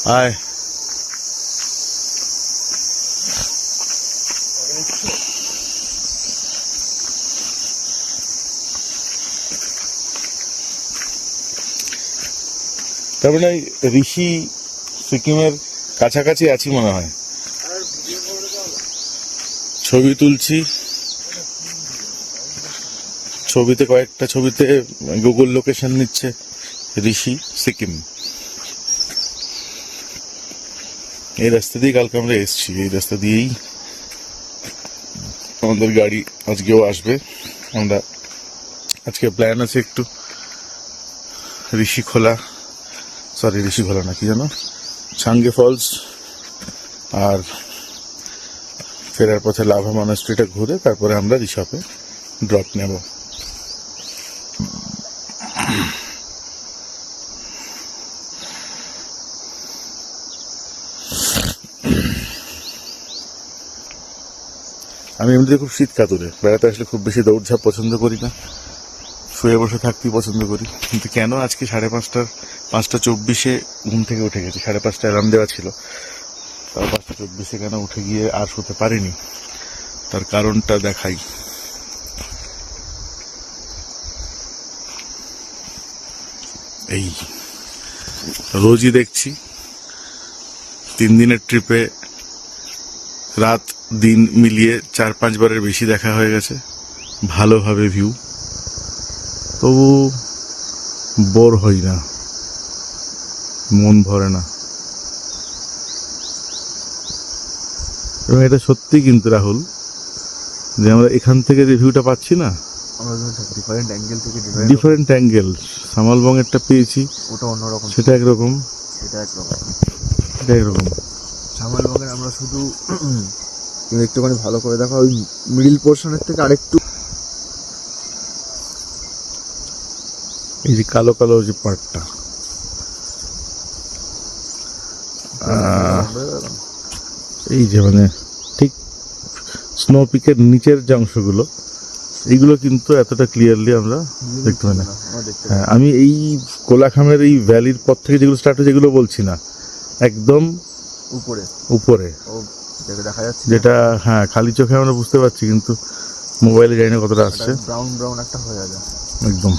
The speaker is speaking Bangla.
আয় তার মানে ঋষি সিকিমের কাছাকাছি আছি মনে হয়। ছবি তুলছি, ছবিতে কয়েকটা ছবিতে গুগল লোকেশন নিচ্ছে ঋষি সিকিম। এই রাস্তা দিয়ে কালকে আমরা এসছি, এই রাস্তা দিয়েই আমাদের গাড়ি আজকেও আসবে। আমরা আজকে প্ল্যান আছে একটু ঋষিখোলা না কি জানো, ছাঙ্গে ফলস আর ফেরার পথে লাভা মনাস্ট্রিটা ঘুরে তারপরে আমরা ঋষভে ড্রপ নেব। আমি এমনিতে খুব শীত কাতুরে, বেড়াতে আসলে খুব বেশি দৌড়ঝাঁপ পছন্দ করি না, শুয়ে বসে থাকতেই পছন্দ করি। কিন্তু কেন আজকে 5:24 ঘুম থেকে উঠে গেছি, 5:30 অ্যালার্ম দেওয়া ছিল, তাও 5:24 কেন উঠে গিয়ে আর শুতে পারিনি, তার কারণটা দেখাই। এই রোজই দেখছি 3 দিনের ট্রিপে রাত দিন মিলিয়ে 4-5 বারের বেশি দেখা হয়ে গেছে, ভালোভাবে ভিউ, তবু বোর হই না, মন ভরে না। এবং এটা সত্যি কিন্তু রাহুল, যে আমরা এখান থেকে যে ভিউটা পাচ্ছি না, ডিফারেন্ট অ্যাঙ্গেল, সামালবঙ্গেরটা পেয়েছি, ওটা অন্যরকম, সেটা একরকম, এটা একরকম। সামালবঙ্গের আমরা শুধু একটুখানি ভালো করে দেখো, ওই মিডিল পোর্শনের থেকে আরেকটু এই যে কালো কালো যে পার্টটা, এই যে মানে ঠিক স্নো পিকের নিচের যে অংশগুলো, এইগুলো কিন্তু এতটা ক্লিয়ারলি আমরা দেখতে পাই না। হ্যাঁ, আমি এই কোলাখামের এই ভ্যালির পর থেকে যেগুলো স্টার্ট হয়েছে এগুলো বলছি না, একদম উপরে দেখা যাচ্ছে, যেটা হ্যাঁ খালি চোখে আমরা বুঝতে পারছি, কিন্তু মোবাইলে জানি না কতটা আসছে, ব্রাউন একটা হয়ে যাবে একদম।